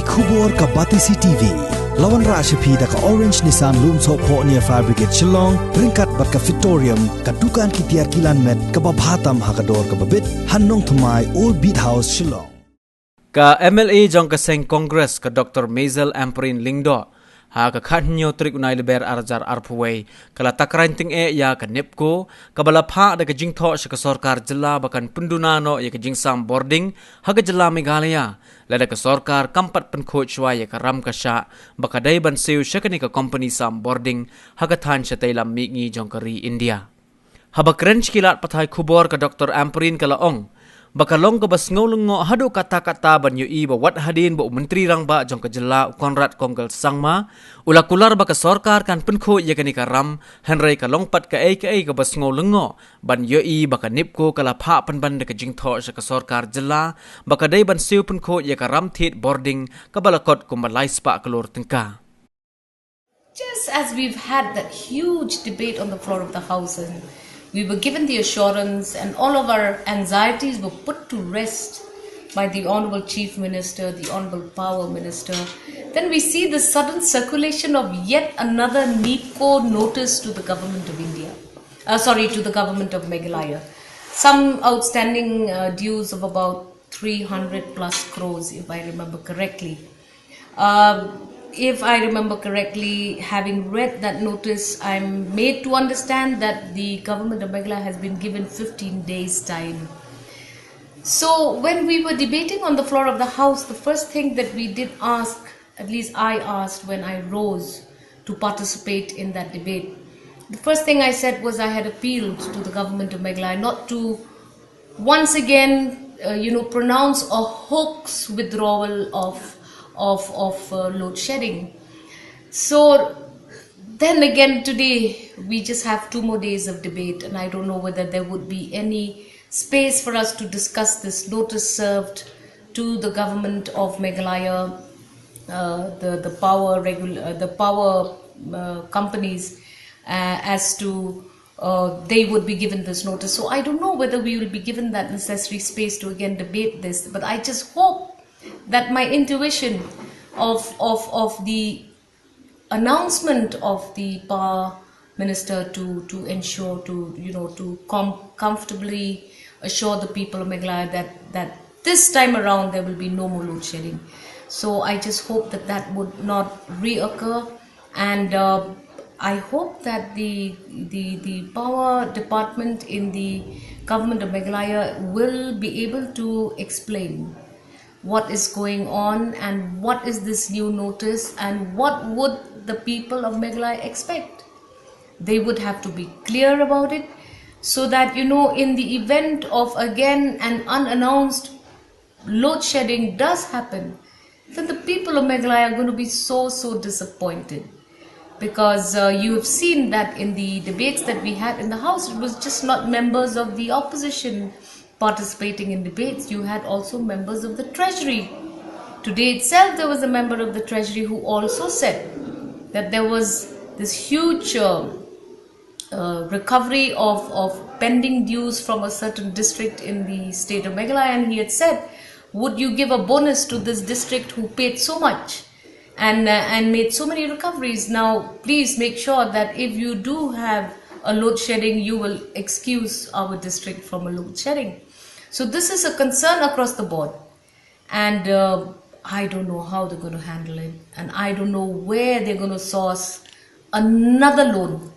Khubor ka Batisi TV. Lawan Rashapi da ka Orange Nissan Loom So Po near Fire Brigade Shillong, Ringkat bat ka Victorium, ka Dukan ki Tiar Kilan Met, ka Babhatam Hakador ka Babit, Hannong Thumai Old Beat House Shillong. Ka MLA jong ka Seng Congress ka Dr. Mazel Ampareen Lingdo. Ha ka khanyo trik unai leber arjar arpuway kala Takraiñ ting ya ka Neepco ka balapha da ka Jingphah sa ka Sarkar Jilla bakan Pundunano ya ka Jingsam Bording ha ka Jilla Meghalaya lada ka Sarkar kampat penkhoj wa ya ka ram ka sha baka dai ban seu shakani ka company sam Bording ha ka than sa tailam mingi jong ka ri India ha ba krench kilat pathai khubor ka Dr. Ampareen kala ong bakalong ka basngolungo hado kata-kata ban yu iba wat hadin bo menteri rang ba jong ka Jilla Konrad Konggal sangma ulakular ba ka Sarkar kan penkho ya kani ka ram henry ka longpat ka ai ka basngolungo ban yu i ba ka Neepco kala pha panban de ka Jingphah sa ka Sarkar Jilla ba ka dai ban siu penkho ya ka ram thit Bording ka balakot kumalai spa kalor tengka. Just as we've had that huge debate on the floor of the House and we were given the assurance and all of our anxieties were put to rest by the Honorable Chief Minister, the Honorable Power Minister. Then we see the sudden circulation of yet another Neepco notice to the Government of India. To the Government of Meghalaya. Some outstanding dues of about 300 plus crores, if I remember correctly. If I remember correctly, having read that notice, I'm made to understand that the government of Meghalaya has been given 15 days time. So when we were debating on the floor of the House, the first thing that we did ask, at least I asked when I rose to participate in that debate, the first thing I said was I had appealed to the government of Meghalaya not to once again, pronounce a hoax withdrawal of load shedding. So then again today we just have 2 more days of debate and I don't know whether there would be any space for us to discuss this notice served to the government of Meghalaya, the power companies as to they would be given this notice. So I don't know whether we will be given that necessary space to again debate this, but I just hope that my intuition of the announcement of the power minister to ensure to comfortably assure the people of Meghalaya that this time around there will be no more load shedding. So I just hope that would not reoccur, and I hope that the power department in the government of Meghalaya will be able to explain what is going on and what is this new notice and what would the people of Meghalaya expect. They would have to be clear about it so that, in the event of again an unannounced load shedding does happen, then the people of Meghalaya are going to be so disappointed. Because you have seen that in the debates that we had in the House, it was just not members of the opposition participating in debates. You had also members of the Treasury. Today itself there was a member of the Treasury who also said that there was this huge recovery of pending dues from a certain district in the state of Meghalaya, and he had said, would you give a bonus to this district who paid so much and made so many recoveries? Now please make sure that if you do have a load shedding, you will excuse our district from a load shedding. So this is a concern across the board, and I don't know how they're going to handle it, and I don't know where they're going to source another loan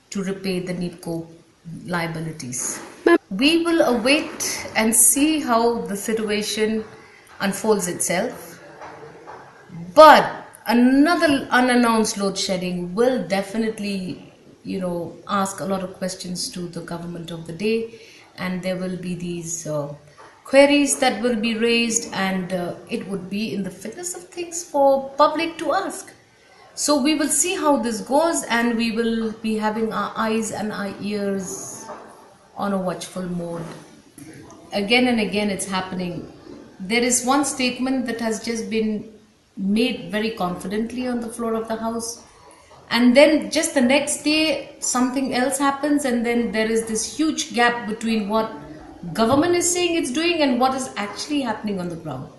to repay the Neepco liabilities. We will await and see how the situation unfolds itself, but another unannounced load shedding will definitely ask a lot of questions to the government of the day, and there will be these queries that will be raised, and it would be in the fitness of things for public to ask. So we will see how this goes, and we will be having our eyes and our ears on a watchful mode. Again and again it's happening. There is one statement that has just been made very confidently on the floor of the House, and then just the next day something else happens, and then there is this huge gap between what government is saying it's doing and what is actually happening on the ground.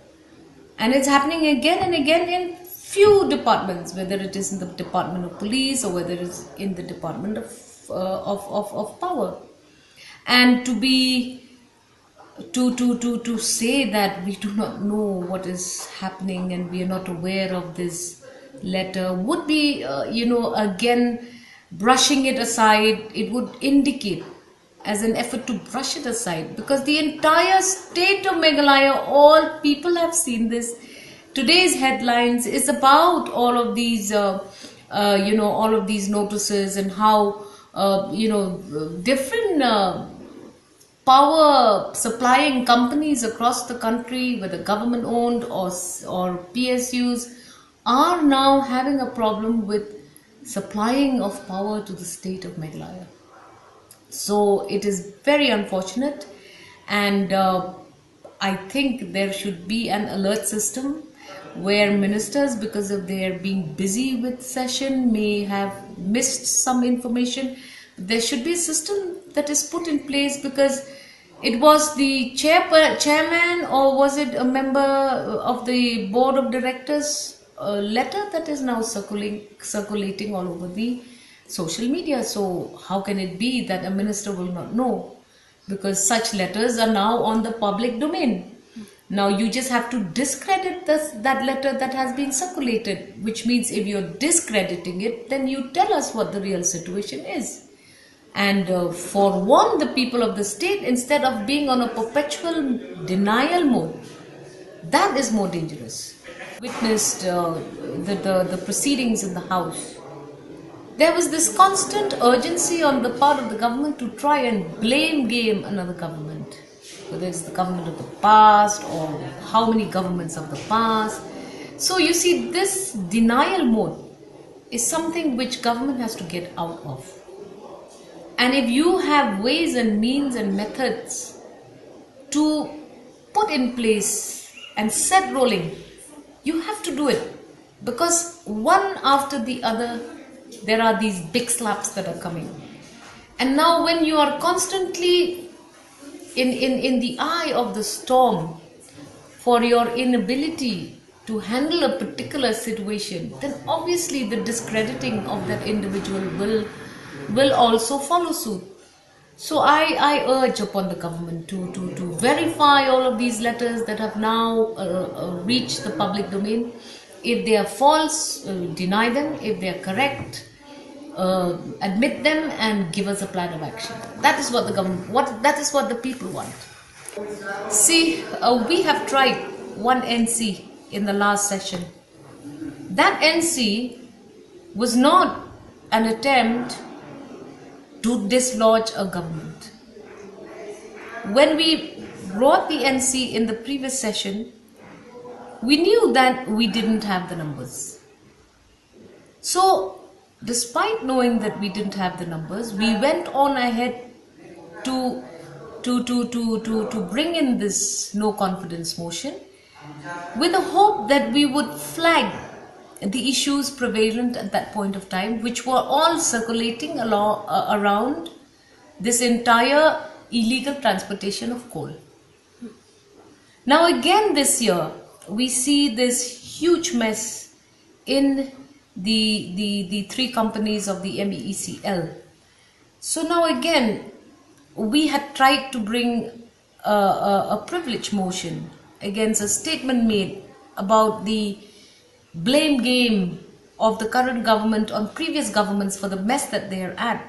And it's happening again and again in few departments, whether it is in the Department of Police or whether it's in the Department of Power. And to say that we do not know what is happening and we are not aware of this letter would be, again, brushing it aside. It would indicate as an effort to brush it aside, because the entire state of Meghalaya, all people have seen this. Today's headlines is about all of these, all of these notices and how, different power supplying companies across the country, whether government owned or PSUs, are now having a problem with supplying of power to the state of Meghalaya. So it is very unfortunate, and I think there should be an alert system where ministers, because of their being busy with session, may have missed some information. There should be a system that is put in place, because it was the chairman, or was it a member of the board of directors letter that is now circulating all over the social media. So how can it be that a minister will not know? Because such letters are now on the public domain. Now you just have to discredit that letter that has been circulated, which means if you're discrediting it, then you tell us what the real situation is. And forewarn the people of the state instead of being on a perpetual denial mode. That is more dangerous. Witnessed the proceedings in the House. There was this constant urgency on the part of the government to try and blame game another government, whether it's the government of the past or how many governments of the past. So you see, this denial mode is something which government has to get out of. And if you have ways and means and methods to put in place and set rolling, you have to do it, because one after the other there are these big slaps that are coming. And now when you are constantly in the eye of the storm for your inability to handle a particular situation, then obviously the discrediting of that individual will also follow suit. So I urge upon the government to verify all of these letters that have now reached the public domain. If they are false, deny them. If they are correct, admit them and give us a plan of action. That is what the government, that is what the people want. See, we have tried one NC in the last session. That NC was not an attempt to dislodge a government. When we brought the NC in the previous session, we knew that we didn't have the numbers. So, despite knowing that we didn't have the numbers, we went on ahead to bring in this no confidence motion with the hope that we would flag the issues prevalent at that point of time, which were all circulating around this entire illegal transportation of coal. Now again this year, we see this huge mess in the three companies of the MECL. So now again, we had tried to bring a privilege motion against a statement made about the blame game of the current government on previous governments for the mess that they are at.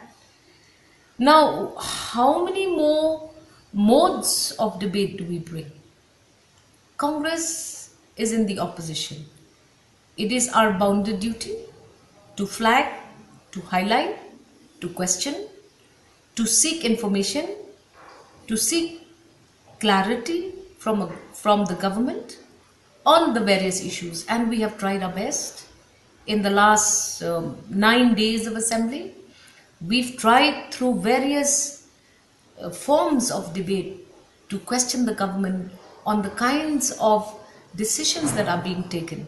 Now, how many more modes of debate do we bring? Congress is in the opposition. It is our bounden duty to flag, to highlight, to question, to seek information, to seek clarity from the government on the various issues. And we have tried our best. In the last 9 days of assembly, we've tried through various forms of debate to question the government on the kinds of decisions that are being taken.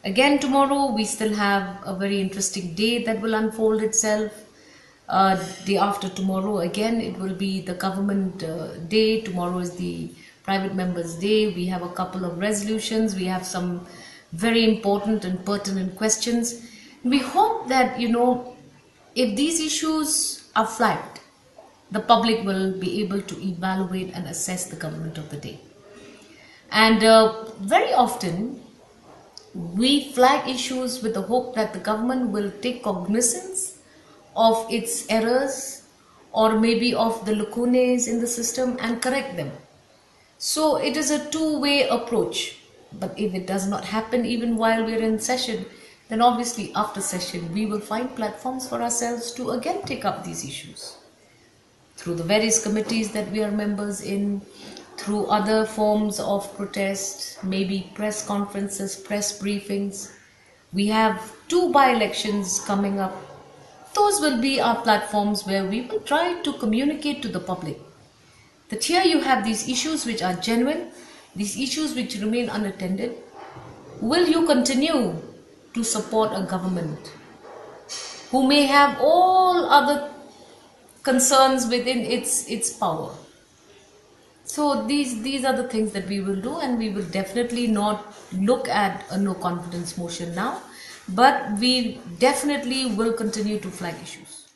Again, tomorrow we still have a very interesting day that will unfold itself. Day after tomorrow, again, it will be the government day. Tomorrow is the Private Members' Day. We have a couple of resolutions. We have some very important and pertinent questions. We hope that, if these issues are flagged, the public will be able to evaluate and assess the government of the day. And very often, we flag issues with the hope that the government will take cognizance of its errors or maybe of the lacunae in the system and correct them. So it is a two-way approach. But if it does not happen even while we're in session, then obviously after session we will find platforms for ourselves to again take up these issues. Through the various committees that we are members in, through other forms of protest, maybe press conferences, press briefings. We have 2 by-elections coming up. Those will be our platforms where we will try to communicate to the public that here you have these issues which are genuine, these issues which remain unattended. Will you continue to support a government who may have all other concerns within its power? So these are the things that we will do, and we will definitely not look at a no confidence motion now, but we definitely will continue to flag issues.